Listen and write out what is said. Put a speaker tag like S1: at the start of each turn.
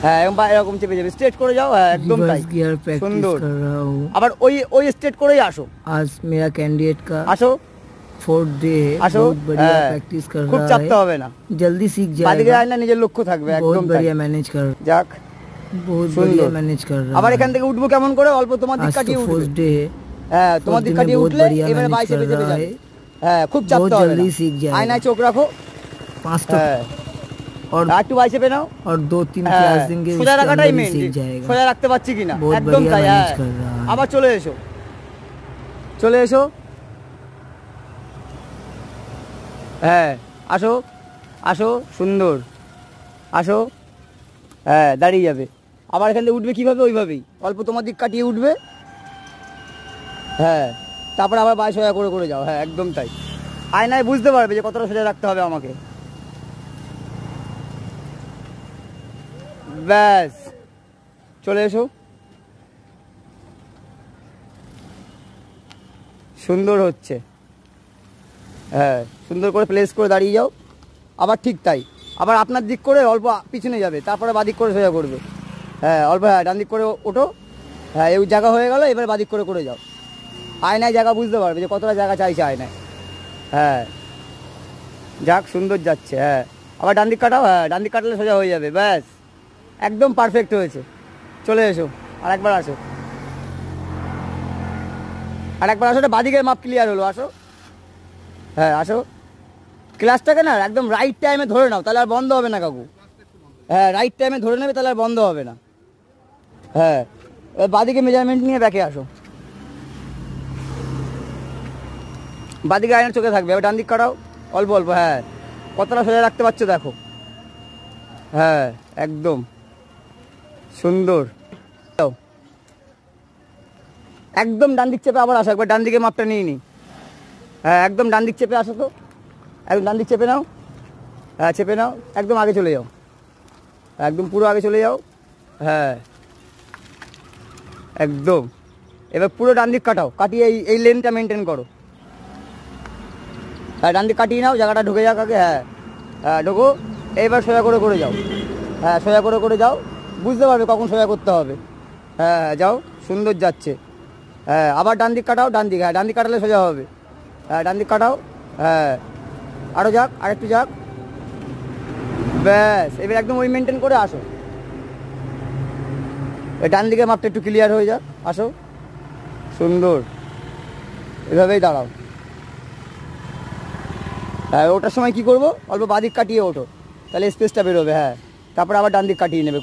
S1: হ্যাঁ এরকম চেপে যাবে, স্ট্রেট করে যাও। হ্যাঁ একদম তাই, সুন্দর। আবার ওই ওই স্ট্রেট করেই আসো।
S2: आज मेरा कैंडिडेट का
S1: আসো
S2: 4th डे है, बहुत बढ़िया प्रैक्टिस कर रहा है,
S1: খুব চাপতে হবে না,
S2: जल्दी सीख
S1: বাদিকে
S2: जाएगा।
S1: আয় না, নিজের লক্ষ্য থাকবে, একদম
S2: बहुत बढ़िया मैनेज कर,
S1: যাক
S2: बहुत बढ़िया मैनेज कर रहा है।
S1: আবার এখান থেকে উঠবো কেমন করে, অল্প তোমার দিক কাটিয়ে উঠবে।
S2: 4th डे है,
S1: হ্যাঁ তোমার দিক কাটিয়ে উঠলে এবারে বাইসেপে চেপে যাবে। হ্যাঁ খুব চাপতে হবে না, আয়নায় চোখ রাখো।
S2: 5টা
S1: और একটু বাইসেপে নাও,
S2: और 2-3 ক্লাস देंगे,
S1: সোজা রাখাটাই মেইন, সোজা রাখতে পারছি কিনা, একদম তাই। আবার চলে এসো, চলে এসো। হ্যাঁ আসো আসো, সুন্দর, আসো। হ্যাঁ দাঁড়িয়ে যাবে। আবার এখান থেকে উঠবে কীভাবে, ওইভাবেই অল্প তোমার দিক কাটিয়ে উঠবে। হ্যাঁ তারপরে আবার বাই সোজা করে করে যাও। হ্যাঁ একদম তাই, আয়নায় বুঝতে পারবে যে কতটা সোজা রাখতে হবে আমাকে। ব্যাস চলে এসো, সুন্দর হচ্ছে। হ্যাঁ সুন্দর করে প্লেস করে দাঁড়িয়ে যাও। আবার ঠিক তাই, আবার আপনার দিক করে অল্প পিছনে যাবে, তারপরে বাদিক করে সোজা করবে। হ্যাঁ অল্প, হ্যাঁ ডান দিক করে ওঠো। হ্যাঁ এই জায়গা হয়ে গেল, এবার বাদিক করে করে যাও। আয়নায় জায়গা বুঝতে পারবে যে কতটা জায়গা চাইছে আয়নায়। হ্যাঁ যাক সুন্দর যাচ্ছে। হ্যাঁ আবার ডান দিক কাটাও। হ্যাঁ ডান দিক কাটলে সোজা হয়ে যাবে। ব্যাস একদম পারফেক্ট হয়েছে। চলে এসো, আর একবার আসো, আর একবার আসো। বাদিকের মাপ ক্লিয়ার হলো, আসো। হ্যাঁ আসো, ক্লাসটাকে না একদম রাইট টাইমে ধরে নাও, তাহলে আর বন্ধ হবে না কাকু। হ্যাঁ রাইট টাইমে ধরে নেবে, তাহলে আর বন্ধ হবে না। হ্যাঁ বাদিকে মেজারমেন্ট নিয়ে ব্যাকে আসো, বাদিকে আয়নার চোখে থাকবে। এবার ডান দিক কাটাও অল্প অল্প। হ্যাঁ কতটা সোজা রাখতে পারছো দেখো। হ্যাঁ একদম সুন্দর। একদম ডান দিক চেপে আবার আসো, একবার ডান দিকে মাপটা নিয়ে নি। হ্যাঁ একদম ডান দিক চেপে আসো তো, একদম ডান দিক চেপে নাও। হ্যাঁ চেপে নাও, একদম আগে চলে যাও, একদম পুরো আগে চলে যাও। হ্যাঁ একদম। এবার পুরো ডান দিক কাটাও, কাটিয়ে এই লেনটা মেনটেন করো। হ্যাঁ ডান দিক কাটিয়ে নাও, জায়গাটা ঢুকে যাক আগে। হ্যাঁ হ্যাঁ ঢোকো, এইবার সোজা করে করে যাও। হ্যাঁ সোজা করে করে যাও, বুঝতে পারবে কখন সোজা করতে হবে। হ্যাঁ যাও, সুন্দর যাচ্ছে। হ্যাঁ আবার ডান দিক কাটাও, ডান দিক। হ্যাঁ ডান দিক কাটালে সোজা হবে। হ্যাঁ ডান দিক কাটাও। হ্যাঁ আরও যাক, আরেকটু যাক। ব্যাস এবার একদম ওই মেনটেন করে আসো। ডান দিকের মাপটা একটু ক্লিয়ার হয়ে যাক, আসো। সুন্দর, এভাবেই দাঁড়াও। হ্যাঁ ওটার সময় কী করবো, অল্প বাদিক কাটিয়ে ওঠো, তাহলে স্পেসটা বেরোবে। হ্যাঁ তারপরে আবার ডান দিক কাটিয়ে নেবে।